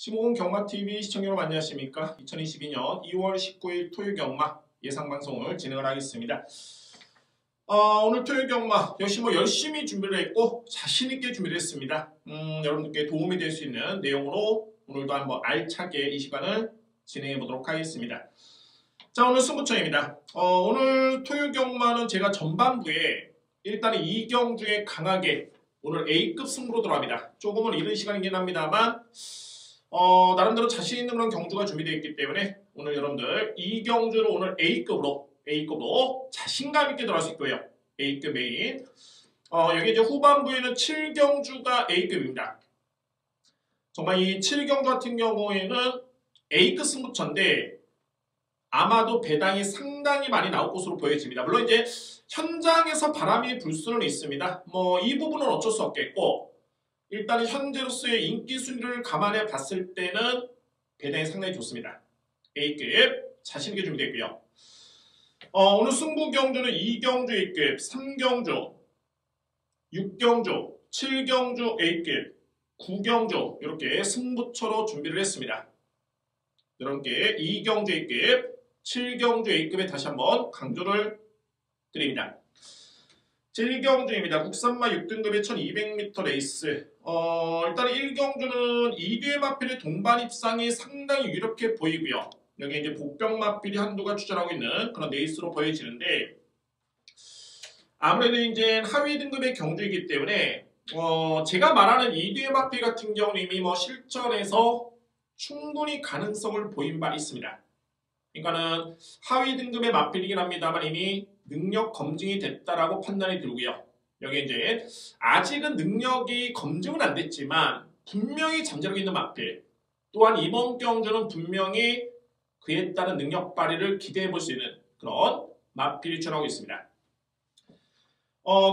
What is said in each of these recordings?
15분 경마TV 시청자 여러분 안녕하십니까? 2022년 2월 19일 토요일 경마 예상방송을 진행을 하겠습니다. 오늘 토요일 경마 역시 열심히 준비를 했고 자신있게 준비를 했습니다. 여러분들께 도움이 될 수 있는 내용으로 오늘도 한번 알차게 이 시간을 진행해 보도록 하겠습니다. 자, 오늘 승부처입니다. 오늘 토요일 경마는 제가 전반부에 일단 이경 중에 강하게 오늘 A급 승부로 들어갑니다. 조금은 이른 시간이긴 합니다만 나름대로 자신 있는 그런 경주가 준비되어 있기 때문에 오늘 여러분들 이 경주를 오늘 A급으로 자신감 있게 들어갈 수 있고요. A급 메인. 여기 이제 후반부에는 7경주가 A급입니다. 정말 이 7경주 같은 경우에는 A급 승부처인데 아마도 배당이 상당히 많이 나올 것으로 보여집니다. 물론 이제 현장에서 바람이 불 수는 있습니다. 이 부분은 어쩔 수 없겠고 일단 현재로서의 인기 순위를 감안해 봤을 때는 배당이 상당히 좋습니다. A급 자신있게 준비되고요. 오늘 승부 경주는 2경주 A급, 3경주, 6경주, 7경주 A급, 9경주 이렇게 승부처로 준비를 했습니다. 여러분께 2경주 A급, 7경주 A급에 다시 한번 강조를 드립니다. 7경주입니다. 국산마 6등급의 1200m 레이스. 일단 1경주는 2뒤의 마필의 동반 입상이 상당히 유력해 보이고요. 여기 이제 복병 마필이 한두가 추천하고 있는 그런 레이스로 보여지는데 아무래도 이제 하위 등급의 경주이기 때문에 제가 말하는 2뒤의 마필 같은 경우는 이미 실전에서 충분히 가능성을 보인 바 있습니다. 그러니까는 하위 등급의 마필이긴 합니다만 이미 능력 검증이 됐다라고 판단이 들고요. 여기 이제 아직은 능력이 검증은 안 됐지만 분명히 잠재력 있는 마필. 또한 이번 경주는 분명히 그에 따른 능력 발휘를 기대해 볼 수 있는 그런 마필이 출연하고 있습니다.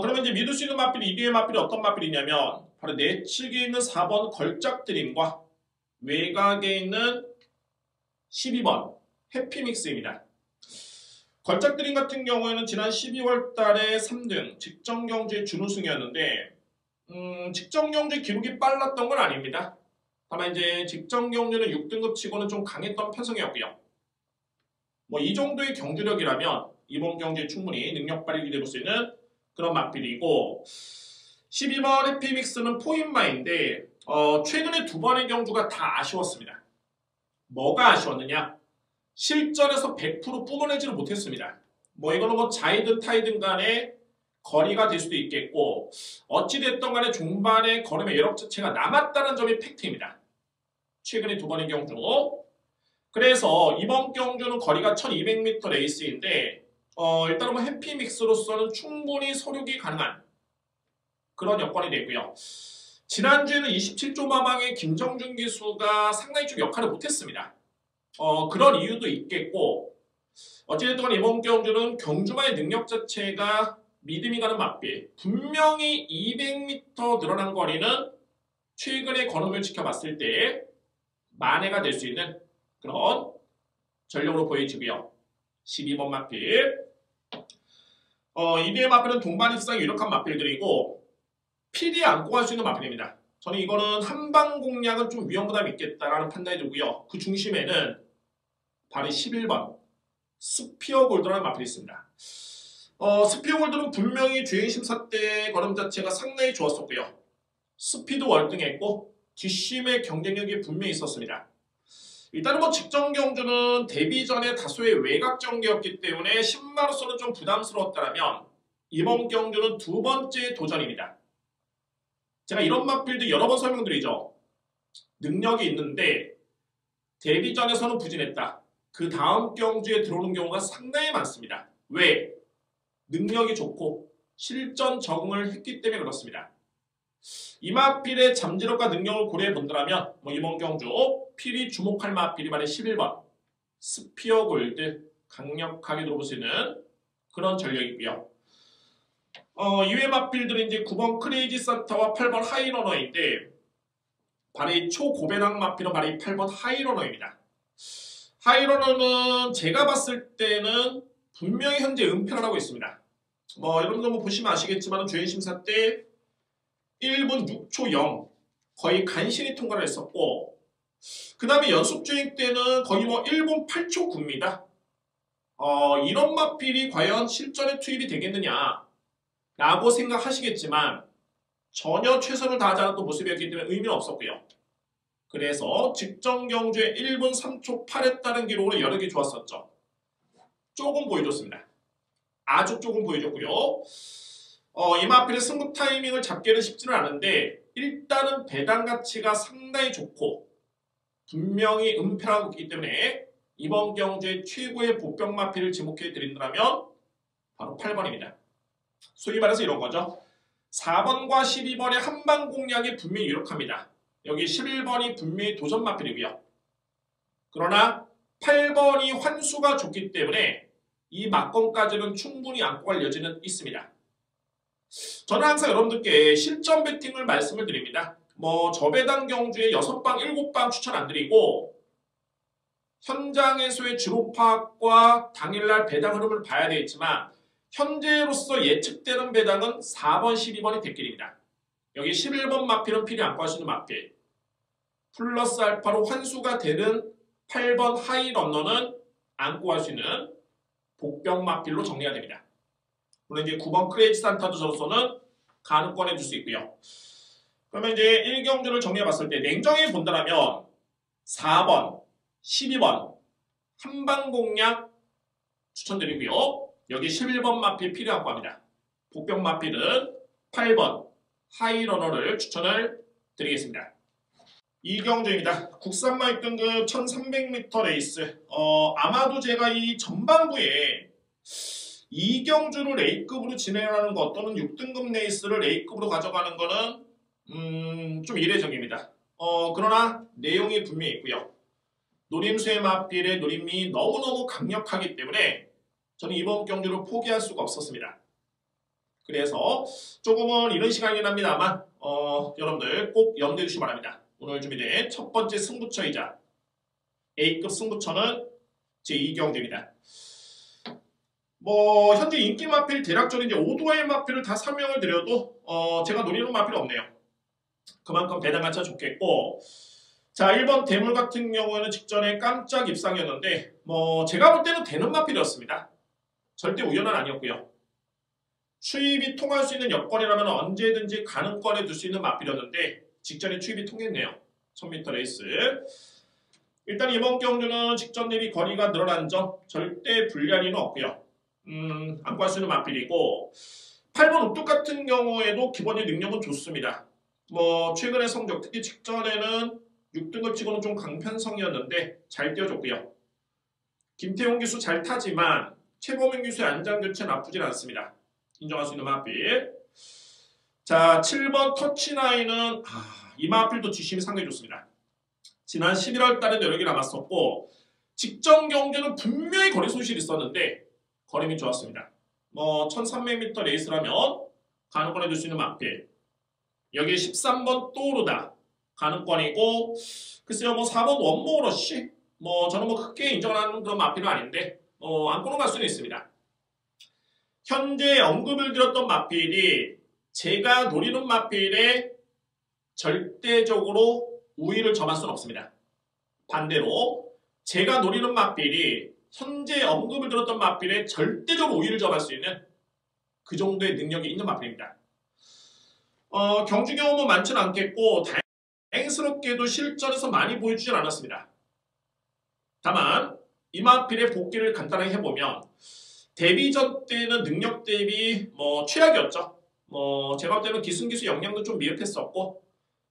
그러면 이제 믿을 수 있는 마필 2위의 마필이 어떤 마필이냐면 바로 내측에 있는 4번 걸작드림과 외곽에 있는 12번 해피믹스입니다. 걸작드림 같은 경우에는 지난 12월 달에 3등 직전경주의 준우승이었는데 직전경주 기록이 빨랐던 건 아닙니다. 다만 이제 직전경주는 6등급 치고는 좀 강했던 편성이었고요. 이 정도의 경주력이라면 이번 경주에 충분히 능력 발휘 기대해볼 수 있는 그런 마필이고 12번 해피믹스는 포인마인데 최근에 두 번의 경주가 다 아쉬웠습니다. 뭐가 아쉬웠느냐? 실전에서 100% 뿜어내지를 못했습니다. 이거는 자이든 타이든 간에 거리가 될 수도 있겠고 어찌됐든 간에 종반의 걸음의 여력 자체가 남았다는 점이 팩트입니다. 최근에 두 번의 경주. 그래서 이번 경주는 거리가 1200m 레이스인데 일단은 해피믹스로서는 충분히 서륙이 가능한 그런 여건이 되고요. 지난주에는 27조 마방의 김정준 기수가 상당히 좀 역할을 못했습니다. 그런 이유도 있겠고 어찌됐든 간에 이번 경주는 경주마의 능력 자체가 믿음이 가는 마필. 분명히 200m 늘어난 거리는 최근의 걸음을 지켜봤을 때 만회가 될 수 있는 그런 전력으로 보여지고요. 12번 마필. 2위의 마필은 동반 입상이 유력한 마필들이고 필이 안고 갈 수 있는 마필입니다. 저는 이거는 한방 공략은 좀 위험 부담이 있겠다라는 판단이 들고요. 그 중심에는 바로 11번 스피어 골드라는 마필이 있습니다. 스피어 골드는 분명히 주행심사 때 걸음 자체가 상당히 좋았었고요. 스피드 월등했고 뒷심의 경쟁력이 분명히 있었습니다. 일단은 직전 경주는 데뷔 전에 다소의 외곽 전개였기 때문에 신마로서는 좀 부담스러웠다면 이번 경주는 두 번째 도전입니다. 제가 이런 마필도 여러 번 설명드리죠. 능력이 있는데 데뷔 전에서는 부진했다. 그 다음 경주에 들어오는 경우가 상당히 많습니다. 왜? 능력이 좋고 실전 적응을 했기 때문에 그렇습니다. 이 마필의 잠재력과 능력을 고려해 본다면 이번 경주 필이 주목할 마필이 바로 11번 스피어 골드 강력하게 들어볼 수 있는 그런 전력이고요. 이외 마필들은 이제 9번 크레이지 산타와 8번 하이러너인데 바로 이 초고배당 마필은 바로 이 8번 하이러너입니다. 하이러너는 제가 봤을 때는 분명히 현재 은폐를 하고 있습니다. 여러분들 보시면 아시겠지만 주행심사 때 1분 6초 0 거의 간신히 통과를 했었고 그 다음에 연습주행 때는 거의 뭐 1분 8초 9입니다. 이런 마필이 과연 실전에 투입이 되겠느냐 라고 생각하시겠지만 전혀 최선을 다하지 않았던 모습이었기 때문에 의미는 없었고요. 그래서 직전 경주에 1분 3초 8에 따른 기록으로 여러 개 좋았었죠. 조금 보여줬습니다. 아주 조금 보여줬고요. 이 마필의 승부 타이밍을 잡기는 쉽지는 않은데 일단은 배당 가치가 상당히 좋고 분명히 은폐하고 있기 때문에 이번 경주의 최고의 보병 마필을 지목해 드린다면 바로 8번입니다. 소위 말해서 이런 거죠. 4번과 12번의 한방 공략이 분명히 유력합니다. 여기 11번이 분명히 도전 마필이고요. 그러나 8번이 환수가 좋기 때문에 이 막건까지는 충분히 안고 갈 여지는 있습니다. 저는 항상 여러분들께 실전 배팅을 말씀을 드립니다. 저배당 경주에 6방, 7방 추천 안 드리고 현장에서의 주로 파악과 당일날 배당 흐름을 봐야 되겠지만 현재로서 예측되는 배당은 4번, 12번이 대길입니다. 여기 11번 마필은 필히 안고 할 수 있는 마필. 플러스 알파로 환수가 되는 8번 하이 런너는 안고 할 수 있는 복병 마필로 정리가 됩니다. 물론 이제 9번 크레이지 산타도 저로서는 가능권해 줄 수 있고요. 그러면 이제 1경주를 정리해 봤을 때 냉정히 본다면 4번, 12번 한방 공략 추천드리고요. 여기 11번 마필 필요하고 합니다. 복병 마필은 8번 하이러너를 추천을 드리겠습니다. 이경주입니다. 국산마입 등급 1300m 레이스. 아마도 제가 이 전반부에 이경주를 A급으로 진행하는 것 또는 6등급 레이스를 A급으로 가져가는 거는 좀 이례적입니다. 그러나 내용이 분명히 있고요. 노림수의 마필의 노림이 너무너무 강력하기 때문에 저는 이번 경주를 포기할 수가 없었습니다. 그래서 조금은 이른 시간이긴 합니다만 여러분들 꼭 염두해 주시기 바랍니다. 오늘 준비된 첫 번째 승부처이자 A급 승부처는 제2경주입니다. 현재 인기 마필 대략적으로 이제 5도의 마필을 다 설명을 드려도 제가 노리는 마필이 없네요. 그만큼 배당 가치가 좋겠고, 자 1번 대물 같은 경우에는 직전에 깜짝 입상이었는데 제가 볼 때는 되는 마필이었습니다. 절대 우연은 아니었고요. 추입이 통할 수 있는 여건이라면 언제든지 가능권에 둘 수 있는 마필이었는데 직전에 추입이 통했네요. 1000m 레이스. 일단 이번 경주는 직전 대비 거리가 늘어난 점 절대 불리한 일은 없고요. 안고 할 수 있는 마필이고 8번 우뚝 같은 경우에도 기본의 능력은 좋습니다. 최근의 성적 특히 직전에는 6등급 치고는 좀 강편성이었는데 잘 뛰어줬고요. 김태용 기수 잘 타지만 최범행 기수의 안장 교체는 나쁘진 않습니다. 인정할 수 있는 마필. 자 7번 터치나인은 이 마필도 뒷심이 상당히 좋습니다. 지난 11월 달에도 여러 개 남았었고 직전 경주는 분명히 거리 손실이 있었는데 거림이 좋았습니다. 1300m 레이스라면 가능권에 둘 수 있는 마필. 여기 13번 또르다 가능권이고 글쎄요 4번 원모러쉬 저는 크게 인정하는 그런 마필은 아닌데 안고는 갈 수는 있습니다. 현재 언급을 드렸던 마필이 제가 노리는 마필에 절대적으로 우위를 점할 수는 없습니다. 반대로 제가 노리는 마필이 현재 언급을 들었던 마필에 절대적으로 우위를 점할 수 있는 그 정도의 능력이 있는 마필입니다. 경주 경험은 많지는 않겠고 다행스럽게도 실전에서 많이 보여주진 않았습니다. 다만 이 마필의 복귀를 간단하게 해보면 데뷔전 때는 능력 대비 최악이었죠. 제가 볼 때는 기승기수 역량도 좀 미흡했었고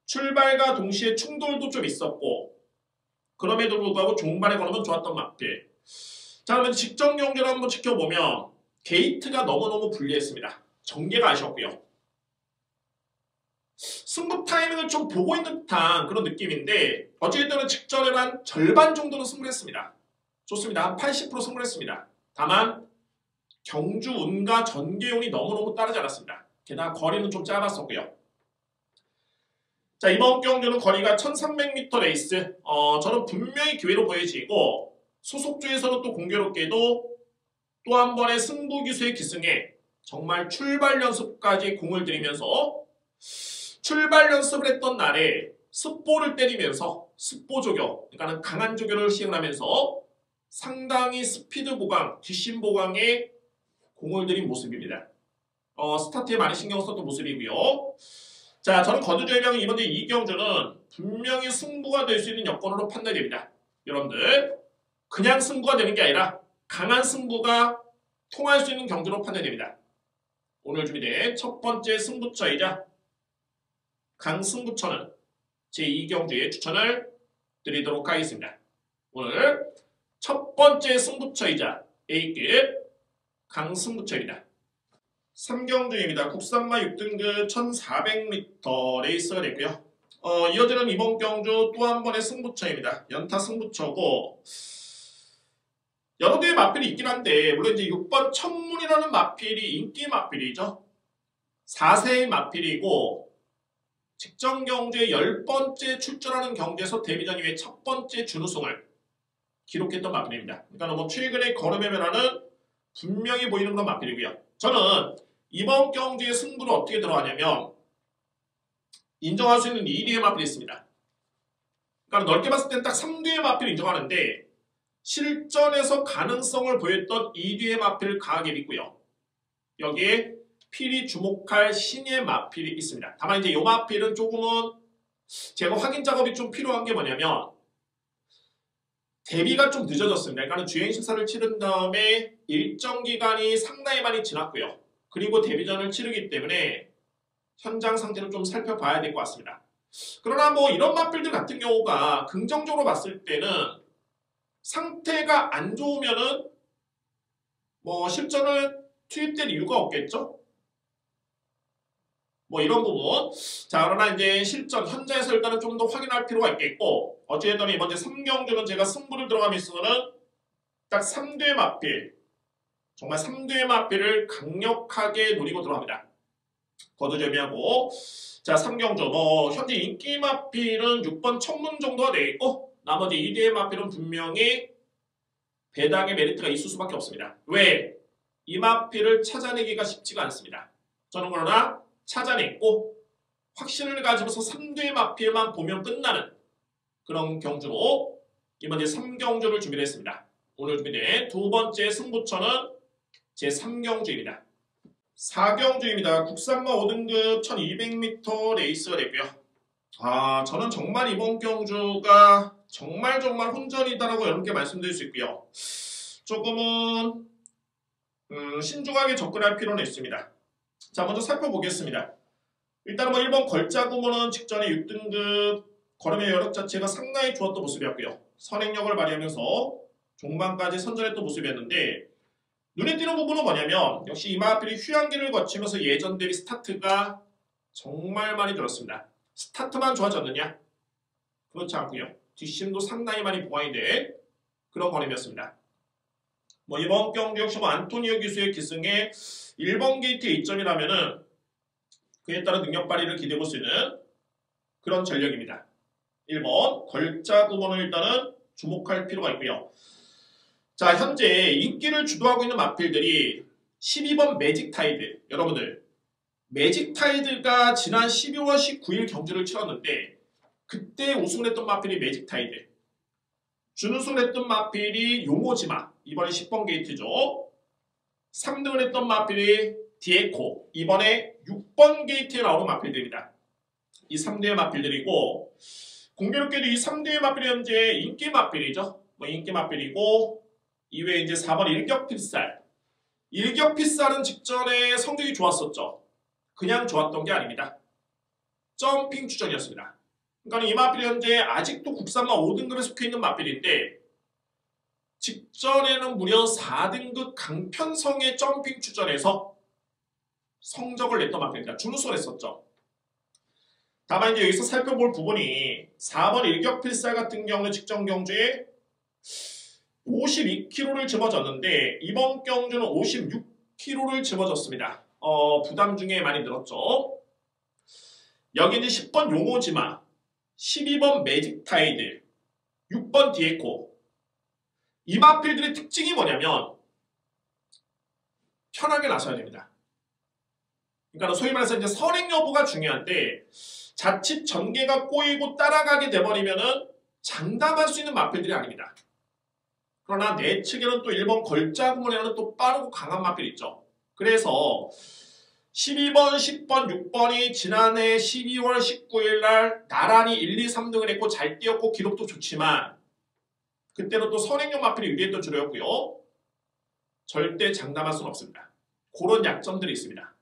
출발과 동시에 충돌도 좀 있었고 그럼에도 불구하고 종반에 걸으면 좋았던 마필. 자 그러면 직전 경기를 한번 지켜보면 게이트가 너무너무 불리했습니다. 전개가 아쉬웠고요. 승부 타이밍을 좀 보고 있는 듯한 그런 느낌인데 어쨌든 직전에 한 절반 정도는 승부를 했습니다. 좋습니다. 한 80% 승부를 했습니다. 다만 경주 운과 전개운이 너무너무 따르지 않았습니다. 게다가 거리는 좀 짧았었고요. 자 이번 경주는 거리가 1300m 레이스 저는 분명히 기회로 보여지고 소속주에서는 또 공교롭게도 또 한 번의 승부기수의 기승에 정말 출발 연습까지 공을 들이면서 출발 연습을 했던 날에 습보를 때리면서 습보 조교, 그러니까 강한 조교를 시행하면서 상당히 스피드 보강, 뒷심 보강에 공을 들인 모습입니다. 스타트에 많이 신경 썼던 모습이고요. 자, 저는 거두절명은 이번 주 이경주는 분명히 승부가 될 수 있는 여건으로 판단됩니다. 여러분들, 그냥 승부가 되는 게 아니라 강한 승부가 통할 수 있는 경주로 판단됩니다. 오늘 준비된 첫 번째 승부처이자 강승부처는 제2경주의 추천을 드리도록 하겠습니다. 오늘 첫 번째 승부처이자 A급 강승부처입니다. 3경주입니다. 국산마 6등급 1400m 레이스가 됐고요. 이어지는 이번 경주 또 한 번의 승부처입니다. 연타 승부처고 여러 개의 마필이 있긴 한데 물론 이제 6번 천문이라는 마필이 인기 마필이죠. 4세의 마필이고 직전 경주에 10번째 출전하는 경주에서 데뷔전 이후에 첫 번째 준우승을 기록했던 마필입니다. 그러니까 뭐 최근의 걸음의 변화는 분명히 보이는 그런 마필이고요. 저는 이번 경주의 승부를 어떻게 들어가냐면 인정할 수 있는 2뒤의 마필이 있습니다. 그러니까 넓게 봤을 땐 딱 3뒤의 마필을 인정하는데 실전에서 가능성을 보였던 2뒤의 마필을 강하게 믿고요. 여기에 필히 주목할 신의 마필이 있습니다. 다만 이제 이 마필은 조금은 제가 확인 작업이 좀 필요한 게 뭐냐면 데뷔가 좀 늦어졌습니다. 그러니까 주행 식사를 치른 다음에 일정 기간이 상당히 많이 지났고요. 그리고 데뷔전을 치르기 때문에 현장 상태를 좀 살펴봐야 될 것 같습니다. 그러나 뭐 이런 마필들 같은 경우가 긍정적으로 봤을 때는 상태가 안 좋으면은 뭐 실전을 투입될 이유가 없겠죠? 뭐 이런 부분. 자, 그러나 이제 실전 현장에서 일단은 좀 더 확인할 필요가 있겠고 어찌됐든 이번 주 3경주는 제가 승부를 들어가면서는 딱 3대 마필, 정말 3대 마필을 강력하게 노리고 들어갑니다. 거두절미하고 자 3경주 뭐 현재 인기 마필은 6번 천문 정도가 되겠고 나머지 2대의 마필은 분명히 배당의 메리트가 있을 수밖에 없습니다. 왜? 이 마필을 찾아내기가 쉽지가 않습니다. 저는 그러나 찾아냈고 확신을 가지고서 3대의 마필만 보면 끝나는 그런 경주로 이번 제 3경주를 준비를 했습니다. 오늘 준비된 두 번째 승부처는 제 3경주입니다. 4경주입니다. 국산마 5등급 1200m 레이스가 됐고요. 저는 정말 이번 경주가 정말 혼전이다라고 여러분께 말씀드릴 수 있고요. 조금은 신중하게 접근할 필요는 있습니다. 자, 먼저 살펴보겠습니다. 일단은 뭐 1번 걸자구모는 직전에 6등급 걸음의 여력 자체가 상당히 좋았던 모습이었고요. 선행력을 발휘하면서 종반까지 선전했던 모습이었는데 눈에 띄는 부분은 뭐냐면 역시 이마필이 휴양기를 거치면서 예전 대비 스타트가 정말 많이 늘었습니다. 스타트만 좋아졌느냐? 그렇지 않고요. 뒷심도 상당히 많이 보완이 된 그런 걸음이었습니다. 뭐 이번 경기 역시 뭐 안토니오 기수의 기승에 1번 게이트의 이점이라면은 그에 따른 능력 발휘를 기대해볼 수 있는 그런 전력입니다. 1번 걸자구모는 일단은 주목할 필요가 있고요. 자, 현재 인기를 주도하고 있는 마필들이 12번 매직타이드. 여러분들 매직타이드가 지난 12월 19일 경주를 치렀는데 그때 우승을 했던 마필이 매직타이드. 준우승을 했던 마필이 용오지마. 이번에 10번 게이트죠. 3등을 했던 마필이 디에코. 이번에 6번 게이트에 나오는 마필들입니다. 이 3대의 마필들이고 공교롭게도 이 3대의 마필이 현재 인기 마필이죠. 뭐 인기 마필이고 이외에 이제 4번 일격필살. 일격필살은 직전에 성적이 좋았었죠. 그냥 좋았던 게 아닙니다. 점핑 추전이었습니다. 그러니까 이 마필이 현재 아직도 국산마 5등급에 속해 있는 마필인데 직전에는 무려 4등급 강편성의 점핑 추전에서 성적을 냈던 마필입니다. 준우승을 했었죠. 다만 이제 여기서 살펴볼 부분이 4번 일격필살 같은 경우는 직전 경주에 52kg를 짊어졌는데 이번 경주는 56kg를 짊어졌습니다. 부담 중에 많이 늘었죠. 여기 이제 10번 용오지마, 12번 매직타이드, 6번 디에코. 이 마필들의 특징이 뭐냐면 편하게 나서야 됩니다. 그러니까 소위 말해서 이제 선행 여부가 중요한데 자칫 전개가 꼬이고 따라가게 돼버리면은 장담할 수 있는 마필들이 아닙니다. 그러나 내 측에는 또 1번 걸자구문에는 또 빠르고 강한 마필이 있죠. 그래서 12번, 10번, 6번이 지난해 12월 19일 날 나란히 1, 2, 3등을 했고 잘 뛰었고 기록도 좋지만 그때는 또 선행용 마필이 유리했던 주로였고요. 절대 장담할 수는 없습니다. 그런 약점들이 있습니다.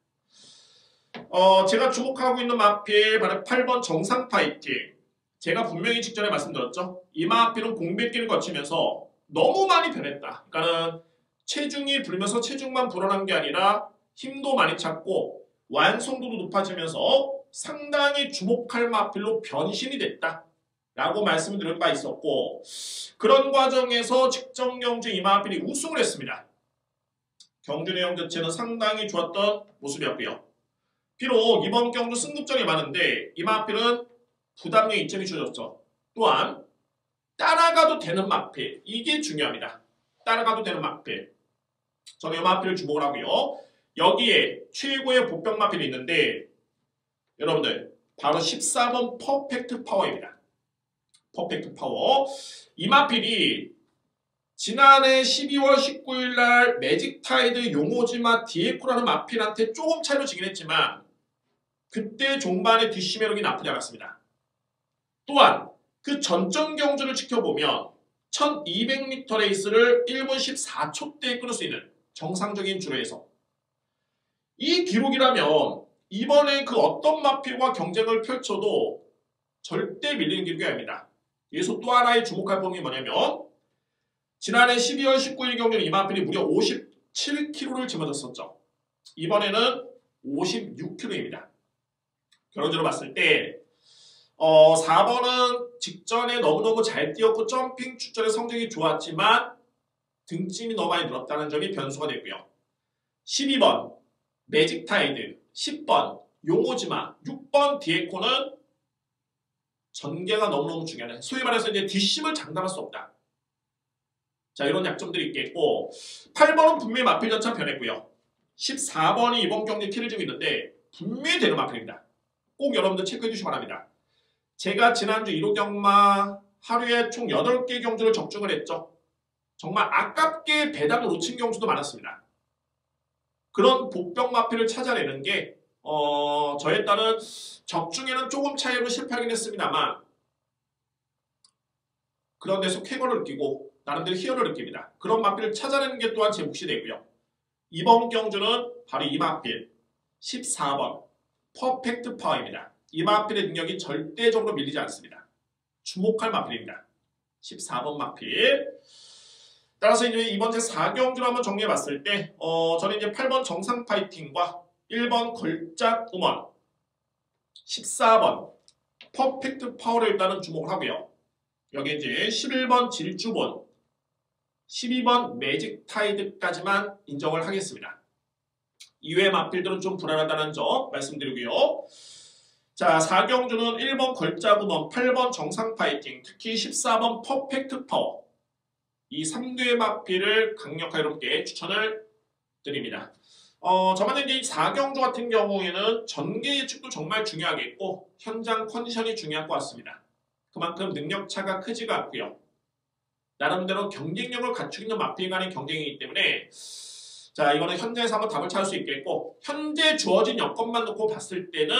제가 주목하고 있는 마필 바로 8번 정상 파이팅. 제가 분명히 직전에 말씀드렸죠. 이 마필은 공백기를 거치면서 너무 많이 변했다. 그러니까는 체중이 불면서 체중만 불어난 게 아니라 힘도 많이 찾고 완성도도 높아지면서 상당히 주목할 마필로 변신이 됐다. 라고 말씀을 드릴 바 있었고 그런 과정에서 직전 경주 이 마필이 우승을 했습니다. 경주 내용 자체는 상당히 좋았던 모습이었고요. 비록 이번 경주 승급전이 많은데 이 마필은 부담력 이점이 주어졌죠. 또한 따라가도 되는 마필, 이게 중요합니다. 따라가도 되는 마필. 저는 이 마필을 주목을 하고요. 여기에 최고의 보병 마필이 있는데 여러분들 바로 14번 퍼펙트 파워입니다. 퍼펙트 파워. 이 마필이 지난해 12월 19일 날 매직타이드 용오지마 디에코라는 마필한테 조금 차이로 지긴 했지만 그때 종반의 뒷심매력이 나쁘지 않았습니다. 또한 그 전전 경주를 지켜보면 1200m 레이스를 1분 14초대에 끊을 수 있는 정상적인 주로에서 이 기록이라면 이번에 그 어떤 마필과 경쟁을 펼쳐도 절대 밀리는 기록이 아닙니다. 여기서 또 하나의 주목할 부분이 뭐냐면 지난해 12월 19일 경기는 이 마필이 무려 57kg를 짊어졌었죠. 이번에는 56kg입니다. 결론적으로 봤을 때 4번은 직전에 너무너무 잘 뛰었고 점핑 출전의 성적이 좋았지만 등짐이 너무 많이 늘었다는 점이 변수가 됐고요. 12번 매직타이드, 10번 용오지마, 6번 디에코는 전개가 너무너무 중요하네. 소위 말해서 이제 뒷심을 장담할 수 없다. 자, 이런 약점들이 있겠고 8번은 분명히 마필 전차 변했고요. 14번이 이번 경기에 키를 주고 있는데 분명히 되는 마필입니다. 꼭 여러분들 체크해 주시기 바랍니다. 제가 지난주 1호 경마 하루에 총 8개 경주를 적중을 했죠. 정말 아깝게 배당을 놓친 경주도 많았습니다. 그런 복병 마필을 찾아내는 게 저에 따른 적중에는 조금 차이로 실패하긴 했습니다만 그런 데서 쾌거를 느끼고 나름대로 희열을 느낍니다. 그런 마필을 찾아내는 게 또한 제 몫이 되고요. 이번 경주는 바로 이 마필 14번 퍼펙트 파워입니다. 이 마필의 능력이 절대적으로 밀리지 않습니다. 주목할 마필입니다. 14번 마필. 따라서 이제 이번 제 4경주를 한번 정리해 봤을 때 저는 이제 8번 정상 파이팅과 1번 걸작 음원 14번 퍼펙트 파워를 일단은 주목을 하고요. 여기 이제 11번 질주본 12번 매직 타이드까지만 인정을 하겠습니다. 이외의 마필들은 좀 불안하다는 점 말씀드리고요. 자, 4경주는 1번 걸자구먼, 8번 정상 파이팅, 특히 14번 퍼펙트 파워 이 3두의 마필을 강력하게 여러분께 추천을 드립니다. 저만 이제 4경주 같은 경우에는 전개 예측도 정말 중요하겠고 현장 컨디션이 중요할 것 같습니다. 그만큼 능력차가 크지가 않고요. 나름대로 경쟁력을 갖추고 있는 마필 간의 경쟁이기 때문에 자, 이거는 현재에서 한번 답을 찾을 수 있겠고 현재 주어진 여건만 놓고 봤을 때는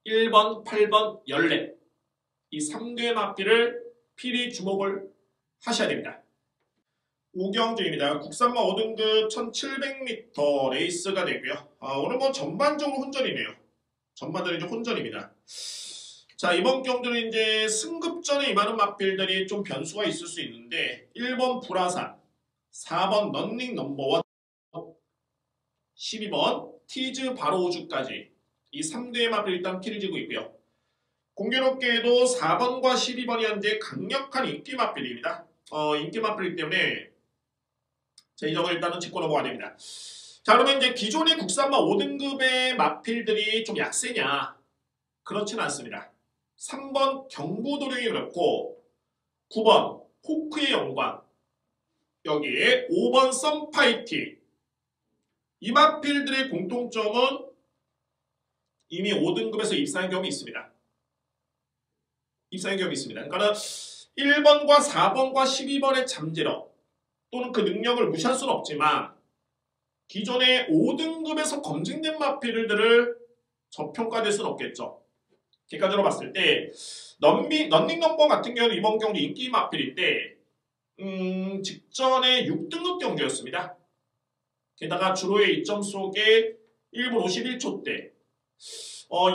1번, 8번, 14 이 3두의 마필을 필히 주목을 하셔야 됩니다. 5경주입니다. 국산마 5등급 1700m 레이스가 되고요. 오늘 뭐 전반적으로 혼전이네요. 전반적으로 이제 혼전입니다. 자, 이번 경주는 이제 승급전에 임하는 마필들이 좀 변수가 있을 수 있는데 1번 불화산, 4번 런닝 넘버원, 12번 티즈 바로 우주까지 이 3대의 마필 일단 키를 지고 있고요. 공교롭게도 4번과 12번이 현재 강력한 인기 마필입니다. 인기 마필이기 때문에 자, 이 점을 일단은 짚고 넘어가야 됩니다. 자, 그러면 이제 기존의 국산마 5등급의 마필들이 좀 약세냐? 그렇지는 않습니다. 3번 경부도령이 그렇고 9번 호크의 영광 여기에 5번 썬파이팅 이 마필들의 공통점은 이미 5등급에서 입상한 경험이 있습니다. 입상의 경험이 있습니다. 그러니까 1번과 4번과 12번의 잠재력 또는 그 능력을 무시할 수는 없지만 기존의 5등급에서 검증된 마필들을 저평가될 수는 없겠죠. 객관적으로 봤을 때 런닝넘버 같은 경우는 이번 경주 인기 마필인데 직전에 6등급 경주였습니다. 게다가 주로의 이점 속에 1분 51초대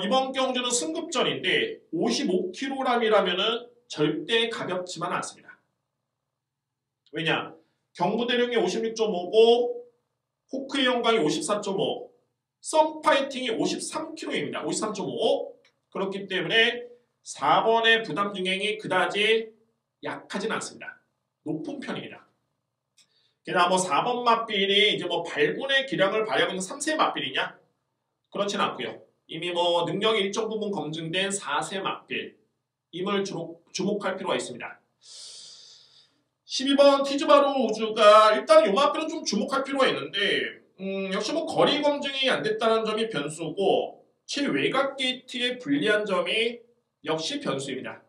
이번 경주는 승급전인데 55kg이라면 절대 가볍지만 않습니다. 왜냐? 경부대령이 56.5고 호크의 영광이 54.5 썸파이팅이 53kg입니다. 53.5 그렇기 때문에 4번의 부담 중행이 그다지 약하진 않습니다. 높은 편입니다. 게다가 4번 맞빌이 이제 발군의 기량을 발휘하고 있는 3세 맞빌이냐? 그렇진 않고요. 이미 능력이 일정 부분 검증된 4세 맞빌 임을 주목할 필요가 있습니다. 12번 티즈바로 우주가 일단 이 맞빌은 좀 주목할 필요가 있는데 역시 거리 검증이 안 됐다는 점이 변수고 최외곽 게이트의 불리한 점이 역시 변수입니다.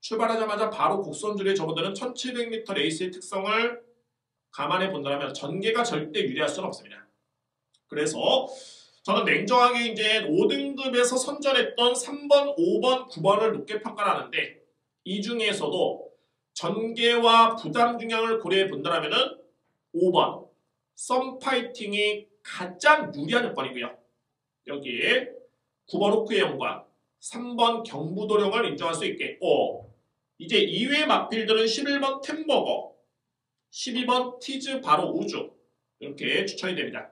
출발하자마자 바로 곡선줄에 접어드는 1700m 레이스의 특성을 감안해 본다면 전개가 절대 유리할 수는 없습니다. 그래서 저는 냉정하게 이제 5등급에서 선전했던 3번, 5번, 9번을 높게 평가하는데 이 중에서도 전개와 부담 중량을 고려해 본다면 5번 썸파이팅이 가장 유리한 여건이고요. 여기에 9번 호크의 영광, 3번 경부도령을 인정할 수 있겠고 이제 이외의 마필들은 11번 템버거, 12번 티즈 바로 우주 이렇게 추천이 됩니다.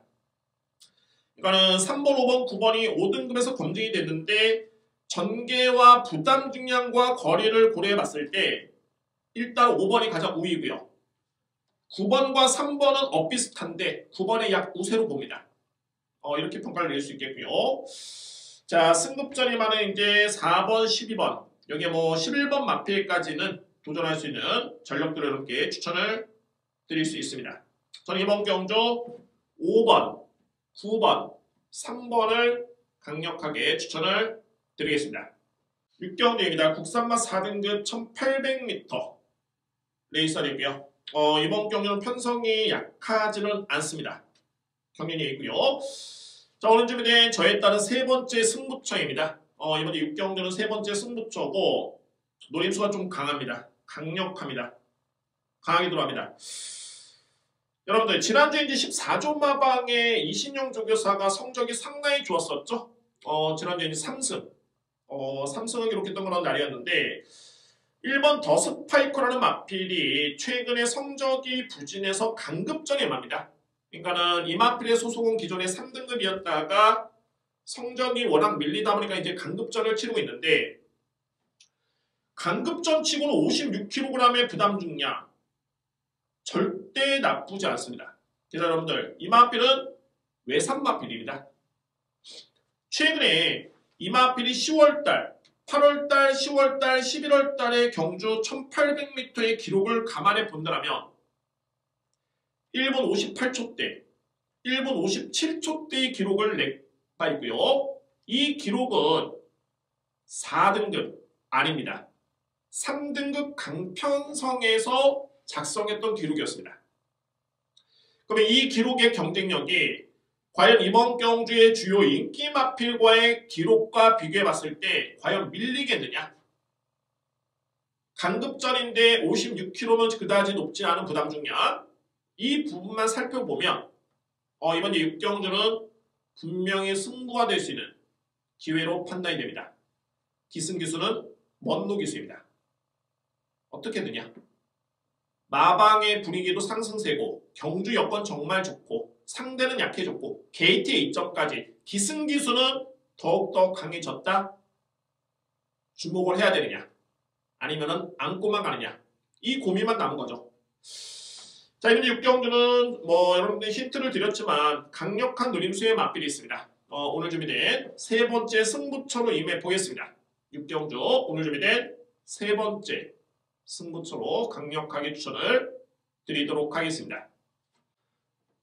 이거는 3번, 5번, 9번이 5등급에서 검증이 됐는데 전개와 부담 중량과 거리를 고려해 봤을 때 일단 5번이 가장 우위고요. 9번과 3번은 엇비슷한데 9번의 약 우세로 봅니다. 이렇게 평가를 내릴 수 있겠고요. 자, 승급전이 많은 이제 4번, 12번 여기에 11번 마필까지는 도전할 수 있는 전력들을 이렇게 추천을 드릴 수 있습니다. 저는 이번 경주 5번, 9번, 3번을 강력하게 추천을 드리겠습니다. 6경주입니다. 국산맛 4등급 1800m 레이서이고요. 이번 경주는 편성이 약하지는 않습니다. 경륜이 있고요. 자, 오늘 준비된 저에 따른 세 번째 승부처입니다. 이번 6경주는 세 번째 승부처고 노림수가 좀 강합니다. 강력합니다. 강하게 들어갑니다. 여러분들 지난주에 이제 14조 마방의 이신영 조교사가 성적이 상당히 좋았었죠. 지난주에 이제 3승 3승을 기록했던 그런 날이었는데 1번 더 스파이커라는 마필이 최근에 성적이 부진해서 강급전에 맙니다. 그러니까는 이 마필의 소속은 기존에 3등급이었다가 성적이 워낙 밀리다 보니까 이제 강급전을 치르고 있는데 강급전 치고는 56kg의 부담 중량 절대 나쁘지 않습니다. 그래서 여러분들 이 마필은 외산 마필입니다. 최근에 이 마필이 10월달, 8월달, 10월달, 11월달에 경주 1800m의 기록을 감안해 본다면 1분 58초대, 1분 57초대의 기록을 냈바 있고요. 이 기록은 4등급 아닙니다. 3등급 강편성에서 작성했던 기록이었습니다. 그러면 이 기록의 경쟁력이 과연 이번 경주의 주요 인기 마필과의 기록과 비교해 봤을 때 과연 밀리겠느냐? 강급전인데 56kg면 그다지 높지 않은 부담 중량 이 부분만 살펴보면 이번 6경주는 분명히 승부가 될 수 있는 기회로 판단이 됩니다. 기승기수는 먼노 기수입니다. 어떻게 되냐? 마방의 분위기도 상승세고 경주 여건 정말 좋고 상대는 약해졌고 게이트의 이점까지 기승기수는 더욱더 강해졌다. 주목을 해야 되느냐 아니면은 안고만 가느냐 이 고민만 남은 거죠. 자, 이번 6경주는 여러분들 힌트를 드렸지만 강력한 노림수의 맞빌이 있습니다. 오늘 준비된 세 번째 승부처로 임해 보겠습니다. 6경주 오늘 준비된 세 번째 승부처로 강력하게 추천을 드리도록 하겠습니다.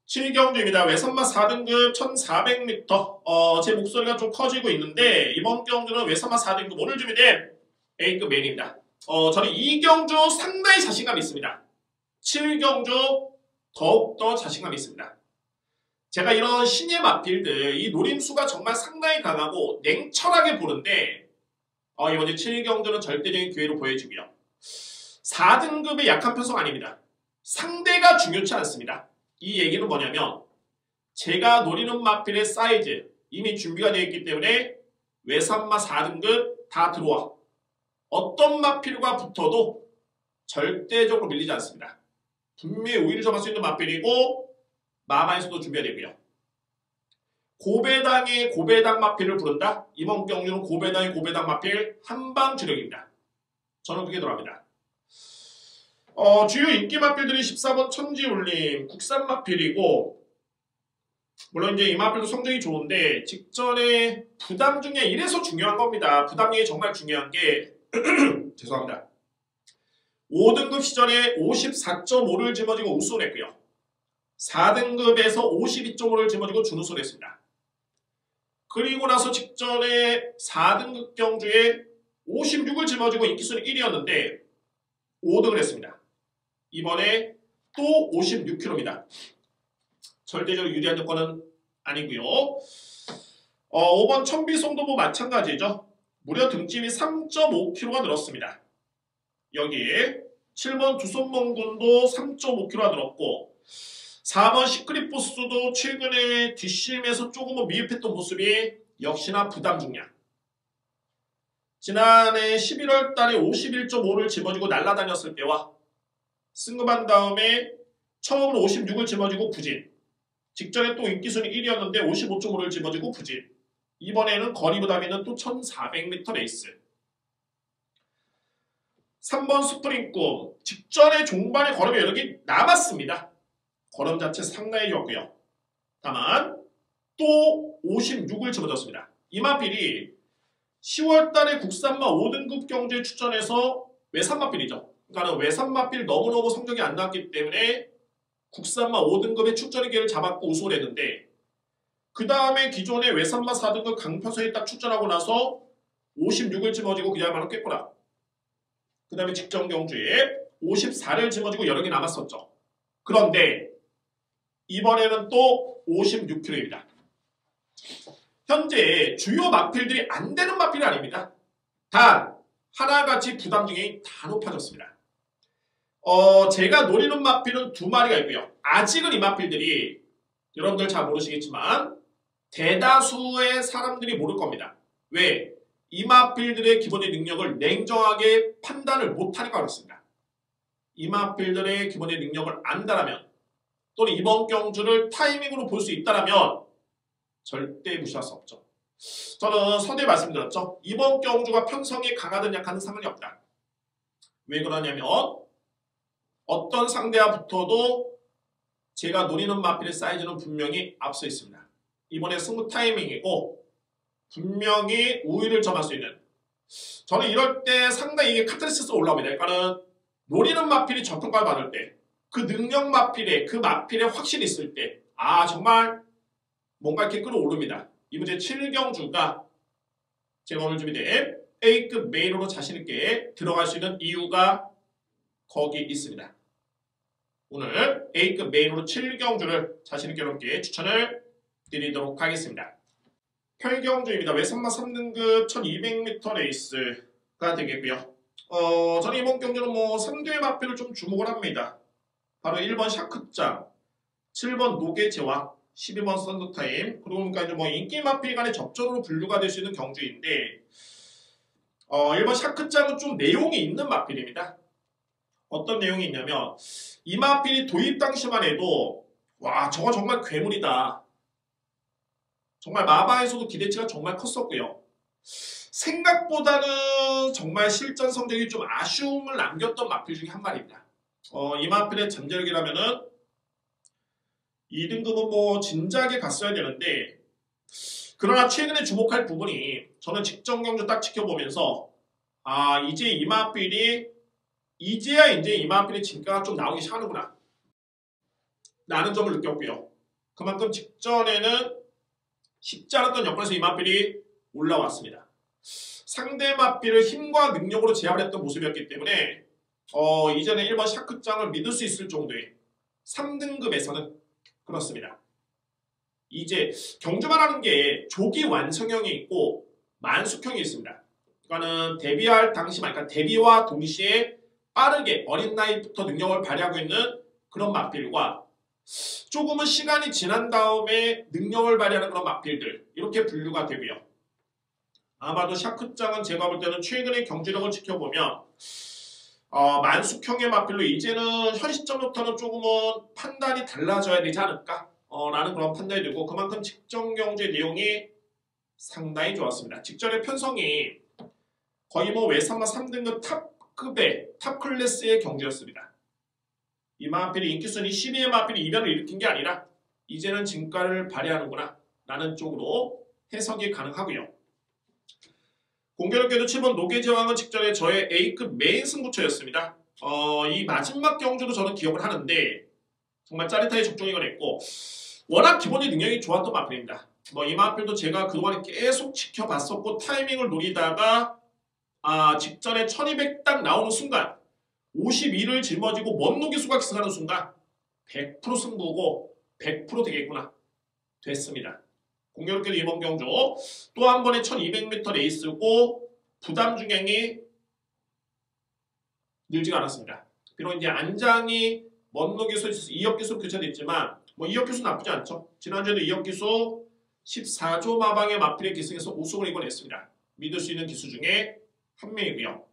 7경주입니다. 외선마 4등급 1400m 제 목소리가 좀 커지고 있는데 이번 경주는 외선마 4등급 오늘 준비된 A급 메인입니다. 저는 이 경주 상당히 자신감이 있습니다. 7경주 더욱더 자신감이 있습니다. 제가 이런 신예 마필들 이 노림수가 정말 상당히 강하고 냉철하게 보는데 이번에 7경주는 절대적인 기회로 보여지고요. 4등급의 약한 편성 아닙니다. 상대가 중요치 않습니다. 이 얘기는 뭐냐면 제가 노리는 마필의 사이즈 이미 준비가 되어 있기 때문에 외산마 4등급 다 들어와. 어떤 마필과 붙어도 절대적으로 밀리지 않습니다. 분명히 우위를 점할 수 있는 마필이고 마마에서도 준비가 되고요. 고배당의 고배당 마필을 부른다? 이번 경주는 고배당의 고배당 마필 한방 주력입니다. 저는 그게 들어갑니다. 주요 인기 마필들이 14번 천지울림 국산 마필이고 물론 이제 이 마필도 성적이 좋은데 직전에 부담 중에 이래서 중요한 겁니다. 부담이 정말 중요한 게 죄송합니다. 5등급 시절에 54.5를 짊어지고 우승을 했고요. 4등급에서 52.5를 짊어지고 준우승을 했습니다. 그리고 나서 직전에 4등급 경주에 56을 짊어지고 인기순위 1위였는데 5등을 했습니다. 이번에 또 56kg입니다. 절대적으로 유리한 조건은 아니고요. 5번 천비송도도 마찬가지죠. 무려 등짐이 3.5kg가 늘었습니다. 여기에 7번 두손몽군도 3.5kg가 늘었고 4번 시크릿보스도 최근에 뒷심에서 조금은 미흡했던 모습이 역시나 부담 중량. 지난해 11월 달에 51.5를 짊어지고 날아다녔을 때와 승급한 다음에 처음으로 56을 짊어지고 부진. 직전에 또 인기순위 1위였는데 55.5를 짊어지고 부진. 이번에는 거리 부담 있는 또 1400m 레이스. 3번 스프링꿈. 직전에 종반에 걸음이 여러 개 남았습니다. 걸음 자체 상당히 좋았고요. 다만 또 56을 짊어졌습니다. 이마필이 10월달에 국산마 5등급 경주에 출전해서 외산마필이죠. 그러니까 외산마필 너무너무 성적이 안 나왔기 때문에 국산마 5등급의 출전의 기회를 잡았고 우승을 했는데 그 다음에 기존의 외산마 4등급 강편성에 딱 출전하고 나서 56을 짊어지고 그야말로 깼구나. 그 다음에 직전 경주에 54를 짊어지고 여러 개 남았었죠. 그런데 이번에는 또 56kg입니다. 현재 주요 마필들이 안 되는 마필이 아닙니다. 단 하나같이 부담 중이 다 높아졌습니다. 제가 노리는 마필은 두 마리가 있고요. 아직은 이 마필들이 여러분들 잘 모르시겠지만 대다수의 사람들이 모를 겁니다. 왜? 이 마필들의 기본의 능력을 냉정하게 판단을 못하니까 그렇습니다. 이 마필들의 기본의 능력을 안다라면 또는 이번 경주를 타이밍으로 볼 수 있다라면 절대 무시할 수 없죠. 저는 서두에 말씀드렸죠. 이번 경주가 편성이 강하든 약하든 상관이 없다. 왜 그러냐면 어떤 상대와 붙어도 제가 노리는 마필의 사이즈는 분명히 앞서 있습니다. 이번에 승부 타이밍이고 분명히 우위를 점할 수 있는 저는 이럴 때 상당히 이게 카타르시스가 올라옵니다. 그러니까는 노리는 마필이 저평가를 받을 때 그 능력 마필에 그 마필에 확신이 있을 때 정말 뭔가 이렇게 끌어오릅니다. 이 문제 7경주가 제가 오늘 준비된 A급 메인으로 자신있게 들어갈 수 있는 이유가 거기 있습니다. 오늘 A급 메인으로 7경주를 자신있게 여러분께 추천을 드리도록 하겠습니다. 8경주입니다. 외산마 3등급 1200m 레이스가 되겠고요. 저는 이번 경주는 3개의 마필을 좀 주목을 합니다. 바로 1번 샤크짱, 7번 노게제왕, 12번 썬더타임, 그리고 그러니까 인기 마필 간의 접전으로 분류가 될 수 있는 경주인데 1번 샤크짱은 좀 내용이 있는 마필입니다. 어떤 내용이 있냐면 이 마필이 도입 당시만 해도 와 저거 정말 괴물이다. 정말 마바에서도 기대치가 정말 컸었고요. 생각보다는 정말 실전 성적이 좀 아쉬움을 남겼던 마필 중에 한 마리입니다. 이 마필의 잠재력이라면은 2등급은 진작에 갔어야 되는데 그러나 최근에 주목할 부분이 저는 직전 경주 딱 지켜보면서 이제 이 마필이 이제야 이제 이 마필의 진가가 좀 나오기 시작하는구나 라는 점을 느꼈고요. 그만큼 직전에는 쉽지 않았던 여건에서 이 마필이 올라왔습니다. 상대 마필을 힘과 능력으로 제압을 했던 모습이었기 때문에 이제는 1번 샤크짱을 믿을 수 있을 정도의 3등급에서는 그렇습니다. 이제 경주만 하는 게 조기 완성형이 있고 만숙형이 있습니다. 그러니까는 데뷔할 당시만, 그러니까 데뷔와 동시에 빠르게 어린 나이부터 능력을 발휘하고 있는 그런 마필과 조금은 시간이 지난 다음에 능력을 발휘하는 그런 마필들, 이렇게 분류가 되고요. 아마도 샤크짱은 제가 볼 때는 최근의 경주력을 지켜보면 만숙형의 마필로 이제는 현 시점부터는 조금은 판단이 달라져야 되지 않을까 라는 그런 판단이 들고, 그만큼 직전 경주의 내용이 상당히 좋았습니다. 직전의 편성이 거의 뭐 외삼마 3등급 탑급의 탑 클래스의 경주였습니다. 이 마필이 인기순위 12의 마필이 이변을 일으킨 게 아니라 이제는 진가를 발휘하는구나 라는 쪽으로 해석이 가능하고요. 공교롭게도 7번 노계제왕은 직전에 저의 A급 메인 승부처였습니다. 이 마지막 경주도 저는 기억을 하는데 정말 짜릿하게 적중이걸 했고, 워낙 기본의 능력이 좋았던 마필입니다. 이 마필도 제가 그동안에 계속 지켜봤었고 타이밍을 노리다가 직전에 1200 딱 나오는 순간 52를 짊어지고 먼노기수가 기승하는 순간 100% 승부고 100% 되겠구나 됐습니다. 공교롭게도 이번 경주 또 한 번에 1200m 레이스고 부담 중량이 늘지가 않았습니다. 비록 이제 안장이 먼노기수에 있어서 2역 기수로 교체됐지만 2역 기수 나쁘지 않죠. 지난주에도 2역 기수 14조 마방의 마필의 기승에서 우승을 이뤄냈습니다. 믿을 수 있는 기수 중에 한 명이고요.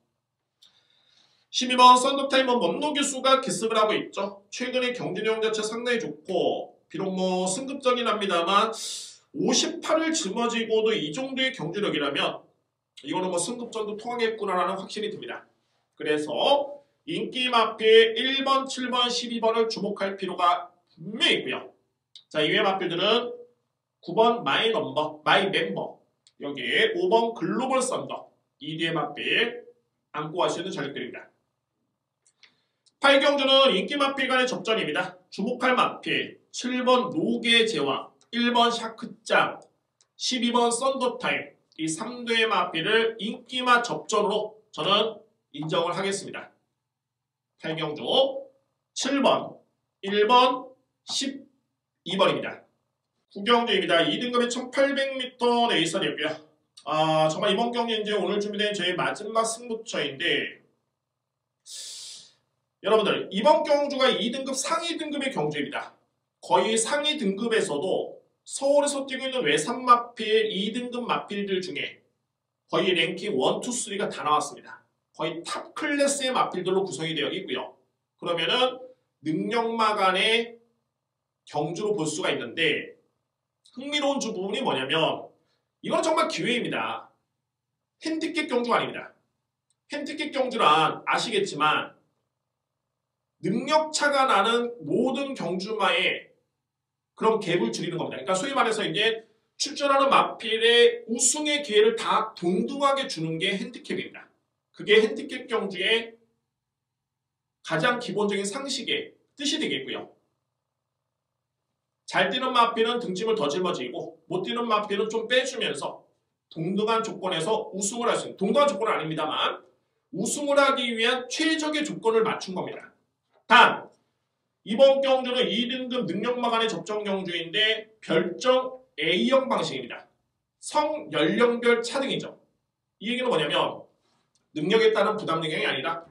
12번 썬더타임은 먼노기수가 기습을 하고 있죠. 최근에 경주 내용 자체 상당히 좋고, 비록 승급적이긴 합니다만 58을 짊어지고도 이 정도의 경주력이라면 이거는 승급전도 통하겠구나라는 확신이 듭니다. 그래서 인기 마필 1번, 7번, 12번을 주목할 필요가 분명히 있고요. 자, 이외의 마필들은 9번 마이 넘버, 마이 멤버, 여기에 5번 글로벌 썬더, 이 뒤의 마필 안고 갈 수 있는 전력들입니다. 8경주는 인기 마필 간의 접전입니다. 주목할 마필 7번 노계 제왕, 1번 샤크짱, 12번 썬더타임, 이 3대의 마필을 인기마 접전으로 저는 인정을 하겠습니다. 8경주 7번, 1번, 12번입니다. 9경주입니다. 2등급의 1800m 레이서였고요. 정말 이번 경기 이제 오늘 준비된 저희 마지막 승부처인데, 여러분들 이번 경주가 2등급 상위 등급의 경주입니다. 거의 상위 등급에서도 서울에서 뛰고 있는 외산 마필 2등급 마필들 중에 거의 랭킹 1, 2, 3가 다 나왔습니다. 거의 탑 클래스의 마필들로 구성이 되어 있고요. 그러면은 능력마 간의 경주로 볼 수가 있는데, 흥미로운 부분이 뭐냐면 이건 정말 기회입니다. 핸디캡 경주가 아닙니다. 핸디캡 경주란 아시겠지만 능력차가 나는 모든 경주마에 그런 갭을 줄이는 겁니다. 그러니까 소위 말해서 이제 출전하는 마필의 우승의 기회를 다 동등하게 주는 게 핸디캡입니다. 그게 핸디캡 경주의 가장 기본적인 상식의 뜻이 되겠고요. 잘 뛰는 마필은 등짐을 더 짊어지고 못 뛰는 마필은 좀 빼주면서 동등한 조건에서 우승을 할 수 있는, 동등한 조건은 아닙니다만 우승을 하기 위한 최적의 조건을 맞춘 겁니다. 단 이번 경주는 2등급 능력마 간의 접전 경주인데 별정 A형 방식입니다. 성 연령별 차등이죠. 이 얘기는 뭐냐면 능력에 따른 부담 능력이 아니라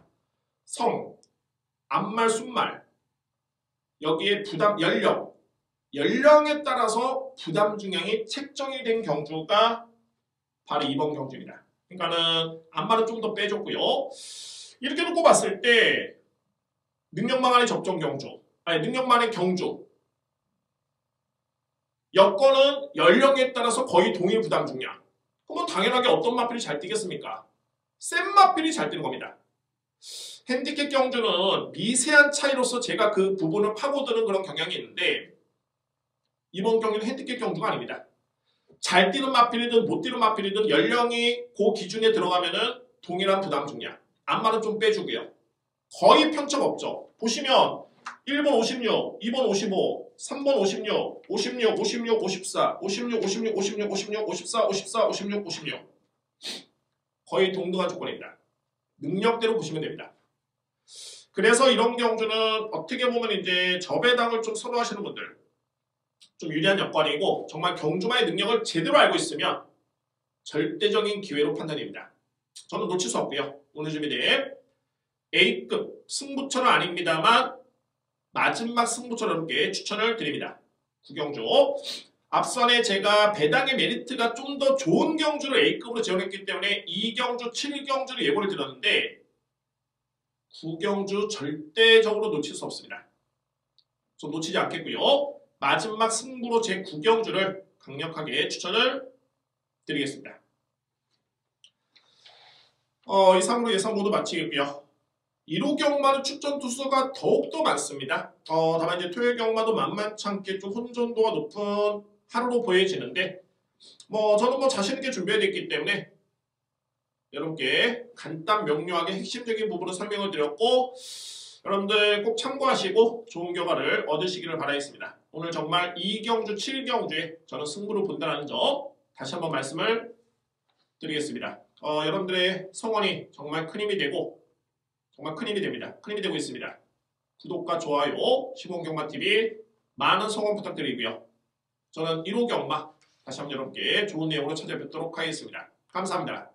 성, 앞말, 순말, 여기에 부담 연령에 따라서 부담 중량이 책정이 된 경주가 바로 이번 경주입니다. 그러니까는 앞말은 좀 더 빼줬고요. 이렇게 놓고 봤을 때 능력만의 접전 경주, 능력만의 경주, 여건은 연령에 따라서 거의 동일 부담 중량. 그러면 당연하게 어떤 마필이 잘 뛰겠습니까? 센 마필이 잘 뛰는 겁니다. 핸디캡 경주는 미세한 차이로서 제가 그 부분을 파고드는 그런 경향이 있는데, 이번 경기는 핸디캡 경주가 아닙니다. 잘 뛰는 마필이든 못 뛰는 마필이든 연령이 그 기준에 들어가면은 동일한 부담 중량. 앞말은 좀 빼주고요. 거의 편차가 없죠. 보시면 1번 56, 2번 55, 3번 56, 56, 56, 54, 56, 56, 56, 56, 54, 54, 56, 56. 거의 동등한 조건입니다. 능력대로 보시면 됩니다. 그래서 이런 경주는 어떻게 보면 이제 저배당을 좀 선호하시는 분들 좀 유리한 여건이고 정말 경주마의 능력을 제대로 알고 있으면 절대적인 기회로 판단됩니다. 저는 놓칠 수 없고요. 오늘 준비된 A급 승부처는 아닙니다만 마지막 승부처럼 이렇게 추천을 드립니다. 구경주. 앞선에 제가 배당의 메리트가 좀 더 좋은 경주를 A급으로 지원했기 때문에 2경주, 7경주를 예고를 드렸는데 9경주 절대적으로 놓칠 수 없습니다. 좀 놓치지 않겠고요. 마지막 승부로 제 9경주를 강력하게 추천을 드리겠습니다. 이상으로 예상 모두 마치겠고요. 1호 경마는 출전 투수가 더욱더 많습니다. 다만 이제 토요일 경마도 만만치 않게 좀 혼전도가 높은 하루로 보여지는데 저는 자신있게 준비해야 됐기 때문에 여러분께 간단 명료하게 핵심적인 부분을 설명을 드렸고 여러분들 꼭 참고하시고 좋은 결과를 얻으시기를 바라겠습니다. 오늘 정말 2경주, 7경주에 저는 승부를 본다는 점 다시 한번 말씀을 드리겠습니다. 여러분들의 성원이 정말 큰 힘이 되고 정말 큰 힘이 됩니다. 큰 힘이 되고 있습니다. 구독과 좋아요, 시공경마TV 많은 성원 부탁드리고요. 저는 1호 경마 다시 한번 여러분께 좋은 내용으로 찾아뵙도록 하겠습니다. 감사합니다.